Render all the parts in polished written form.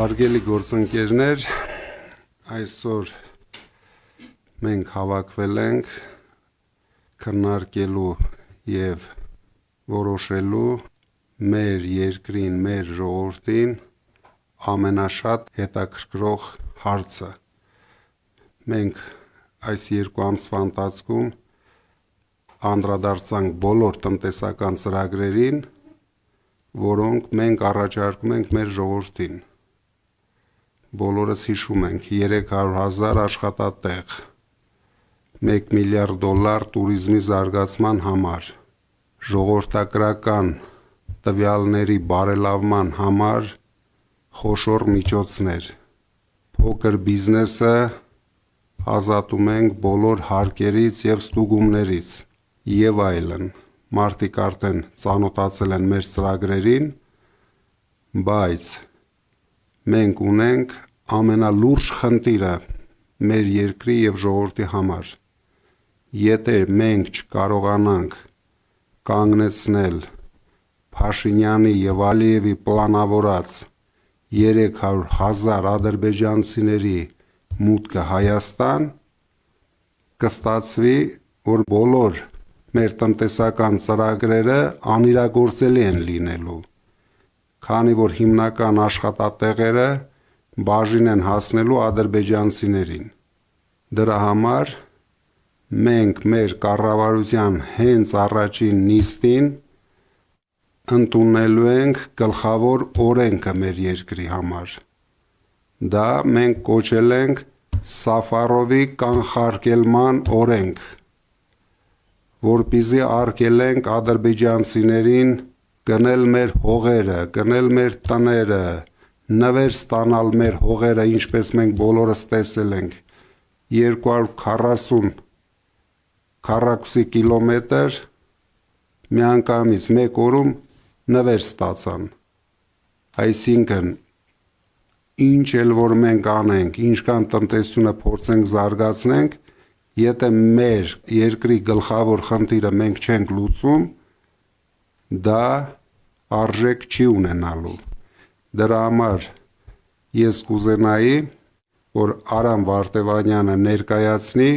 Հարգելի գործընկերներ, այսօր մենք հավաքվել ենք քննարկելու եւ որոշելու մեր երկրին, մեր ժողովրդին ամենաշատ հետաքրքրող հարցը։ Մենք այս երկու ամսվա ընթացքում անդրադարձանք բոլոր տնտեսական ծրագրերին, որոնք մենք առաջարկում ենք մեր ժողովրդին։ Բոլորս հիշում ենք 300,000 աշխատատեղ, $1 միլիարդ տուրիզմի զարգացման համար, ժողովրդական տվյալների բարելավման համար խոշոր միջոցներ, փոքր բիզնեսը ազատում ենք բոլոր հարկերից եւ ստուգումներից եւ այլն։ Մարդիկ արդեն ծանոթացել են մեր ծրագրերին, բայց մենք ունենք ամենալուրջ խնդիրը մեր երկրի եւ ժողովրդի համար։ Եթե մենք չկարողանանք կանգնեցնել Փաշինյանի եւ Ալիևի պլանավորած 300,000 ադրբեջանցիների մուտքը Հայաստան, կստացվի, որ բոլոր մեր տնտեսական ծրագրերը անիրագործելի են լինելու, քանի որ հիմնական աշխատատեղերը բաժին են հասնելու ադրբեջանցիներին։ Դրա համար մենք մեր կառավարության հենց առաջին նիստին ընդունելու ենք գլխավոր օրենքը մեր երկրի համար։ Դա մենք կոչել ենք Սաֆարովի կանխարգելման օրենք, որպեսզի արգելենք ադրբեջանցիներին գնել մեր հողերը, գնել մեր տները, նվեր ստանալ մեր հողերը, ինչպես մենք բոլորս տեսել ենք, 240 քառակուսի կիլոմետր միանգամից մեկ օրում նվեր ստացան։ Այսինքն, ինչ էլ որ մենք անենք, ինչքան տնտեսությունը փորձենք զարգացնենք, եթե մեր երկրի գլխավոր խնդիրը մենք չենք լուծում, դա արժեք չի ունենալու։ Դրա համար ես կուզենայի, որ Արամ Վարդևանյանը ներկայացնի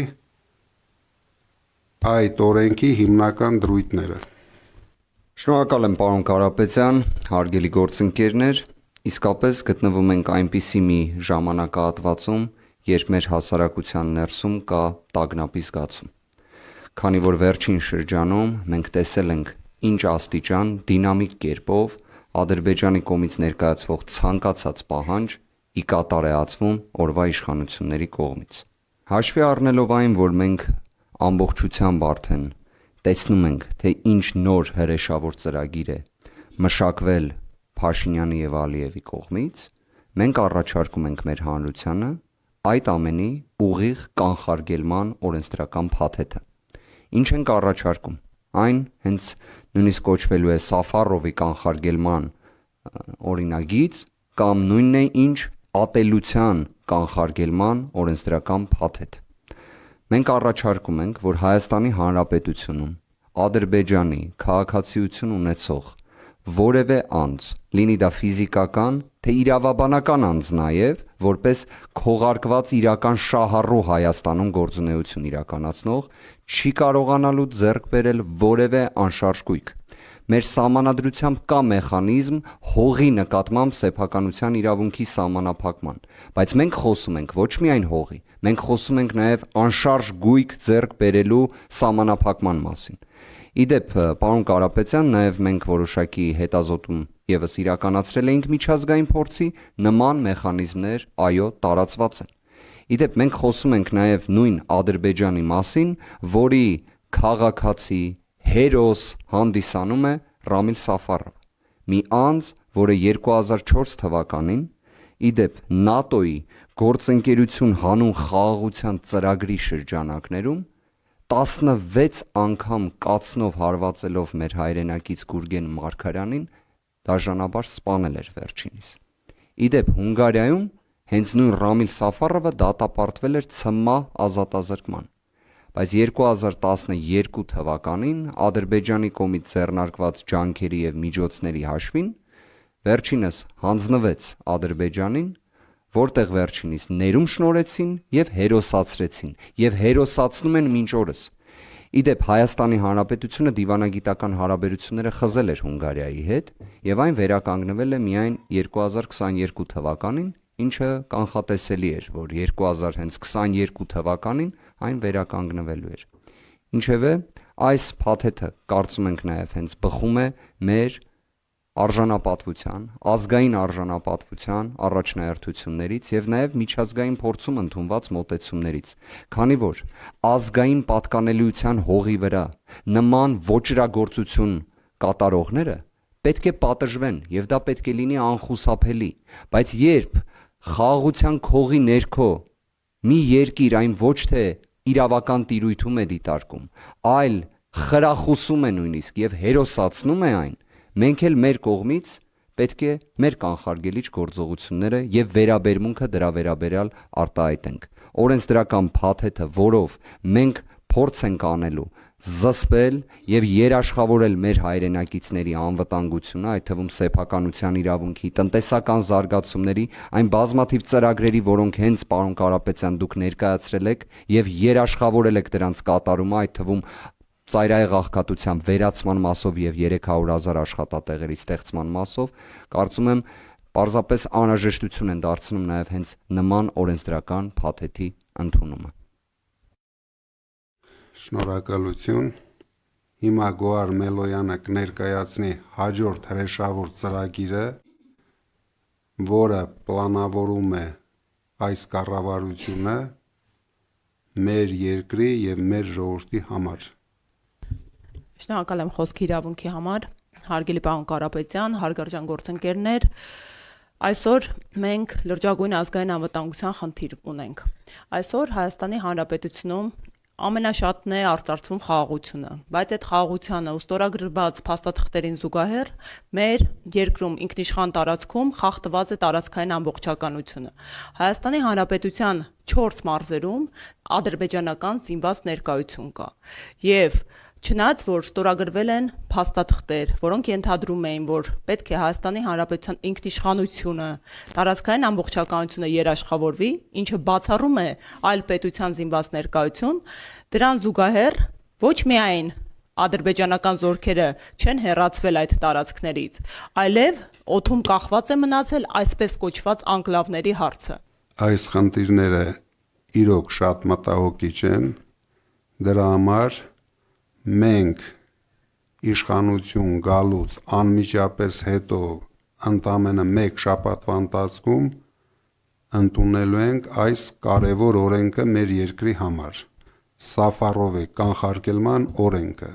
այդ օրենքի հիմնական դրույթները։ Շնորհակալ եմ, պարոն Կարապետյան, հարգելի գործընկերներ, իսկապես գտնվում ենք այնպիսի մի ժամանակահատվածում, երբ մեր հասարակության ներսում կա տագնապի զգացում։ Քանի որ վերջին շրջանում մենք տեսել ենք ինչ աստիճան դինամիկ կերպով Ադրբեջանի կողմից ներկայացվող ցանկացած պահանջ ի կատար է ածվում օրվա իշխանությունների կողմից։ Հաշվի առնելով այն, որ մենք ամբողջությամբ արդեն տեսնում ենք, թե ինչ նոր հրեշավոր ծրագիր է մշակվել Փաշինյանի եւ Ալիևի կողմից, մենք առաջարկում ենք մեր հանրությանը այդ ամենի ուղիղ կանխարգելման օրենսդրական փաթեթը։ Ինչ ենք առաջարկում։ Այն հենց նույնիսկ կոչվելու է Սաֆարովի կանխարգելման օրինագիծ կամ նույնն է ինչ ատելության կանխարգելման օրենսդրական փաթեթ։ Մենք առաջարկում ենք, որ Հայաստանի Հանրապետությունում Ադրբեջանի քաղաքացիություն ունեցող որևէ անձ, լինի դա ֆիզիկական, թե իրավաբանական անձ նաև, որպես քողարկված իրական շահառու Հայաստանում գործունեություն իրականացնող, չի կարողանալու ձեռք բերել որևէ անշարժ գույք։ Մեր սահմանադրությամբ կա մեխանիզմ հողի նկատմամբ սեփականության իրավունքի սահմանափակման, բայց մենք խոսում ենք ոչ միայն հողի, մենք խոսում ենք նաև անշարժ գույք ձեռք բերելու սահմանափակման մասին։ Իդեպ, պարոն Կարապետյան, նաև մենք որոշակի հետազոտում ևս իրականացրել էինք միջազգային փորձի, նման մեխանիզմներ, այո, տարածված են։ Իդեպ, մենք խոսում ենք նաև նույն Ադրբեջանի մասին, որի քաղաքացի, հերոս հանդիսանում է Ռամիլ Սաֆարովը, մի անձ, որը 2004 թվականին, իդեպ ՆԱՏՕ-ի գործընկերություն հանուն խաղաղության ծրագրի շրջանակներում 16 անգամ կացնով հարվածելով մեր հայրենակից Գուրգեն Մարգարյանին դաժանաբար սպանել էր վերջինիս։ Իդեպ Հունգարիայում հենց նույն Ռամիլ Սաֆարովը դատապարտվել էր ՑՄԱ ազատազրկման, բայց 2012 թվականին Ադրբեջանի կողմից ձեռնարկված ջանքերի եւ միջոցների հաշվին վերջինս հանձնվեց Ադրբեջանին, որտեղ վերջինիս ներում շնորհեցին եւ հերոսացրեցին եւ հերոսացնում են մինչ օրս։ Իդեպ Հայաստանի Հանրապետությունը դիվանագիտական հարաբերությունները խզել էր Հունգարիայի հետ եւ այն վերականգնվել է միայն 2022 թվականին, ինչը կանխատեսելի էր, որ 2022 թվականին այն վերականգնվելու էր։ Ինչևէ, այս փաթեթը կարծում ենք նաեւ հենց բխում է մեր արժանապատվության, ազգային արժանապատվության առաջնահերթություններից եւ նաեւ միջազգային փորձում ընդունված մոտեցումներից, քանի որ ազգային պատկանելիության հողի վրա նման ոճրագործություն կատարողները պետք է պատժվեն եւ դա պետք է լինի անխուսափելի, բայց երբ խաղաղության քողի ներքո մի երկիր այն ոչ թե իրավական տիրույթում է դիտարկում, այլ խրախուսում է նույնիսկ եւ հերոսացնում է այն, մենք էլ մեր կողմից պետք է մեր կանխարգելիչ գործողությունները եւ վերաբերմունքը դրա վերաբերյալ արտահայտենք։ Օրենսդրական փաթեթը, որով մենք փորձ ենք անելու զսպել եւ երաշխավորել մեր հայրենակիցների անվտանգությունը, այդ թվում սեփականության իրավունքի, տնտեսական զարգացումների, այն բազմաթիվ ծրագրերի, որոնք հենց պարոն Կարապետյան դուք ներկայացրել եք եւ երաշխավորել եք դրանց կատարումը, այդ թվում ծայրահեղ աղքատության վերացման մասով եւ 300,000 աշխատատեղերի ստեղծման մասով, կարծում եմ պարզապես անհրաժեշտություն են դարձնում նաեւ հենց նման օրենսդրական փաթեթի ընդունումը։ Շնորհակալություն։ Հիմա Գոհար Մելոյանը կներկայացնի հաջորդ հրեշավոր ծրագիրը, որը պլանավորում է այս կառավարությունը մեր երկրի եւ մեր ժողովրդի համար։ Շնորհակալ եմ խոսքի իրավունքի համար, հարգելի պարոն Կարապետյան, հարգարժան գործընկերներ, այսօր մենք լրջագույն ազգային անվտանգության խնդիր ունենք։ Այսօր Հայաստանի Հանրապետությունում ամենաշատն է արծարծվում խաղաղությունը, բայց այդ խաղաղությանը ու ստորագրված փաստաթղթերին զուգահեռ մեր երկրում ինքնիշխան տարածքում խախտված է տարածքային ամբողջականությունը։ Հայաստանի Հանրապետության 4 մարզերում ադրբեջանական զինված ներկայություն կա եւ չնայած որ ստորագրվել են փաստաթղթեր, որոնք ենթադրում էին, որ պետք է Հայաստանի Հանրապետության ինքնիշխանությունը, տարածքային ամբողջականությունը երաշխավորվի, ինչը բացառում է այլ պետության զինված ներկայություն, դրան զուգահեռ ոչ միայն ադրբեջանական զորքերը չեն հեռացվել այդ տարածքներից, այլև օդում կախված է մնացել այսպես կոչված անկլավների հարցը։ Այս խնդիրները իրոք շատ մտահոգիչ են, դրա համար մենք իշխանություն գալուց անմիջապես հետո ընդամենը 1 շաբաթվա ընթացքում ընդունելու ենք այս կարևոր օրենքը մեր երկրի համար՝ Սաֆարովի կանխարգելման օրենքը։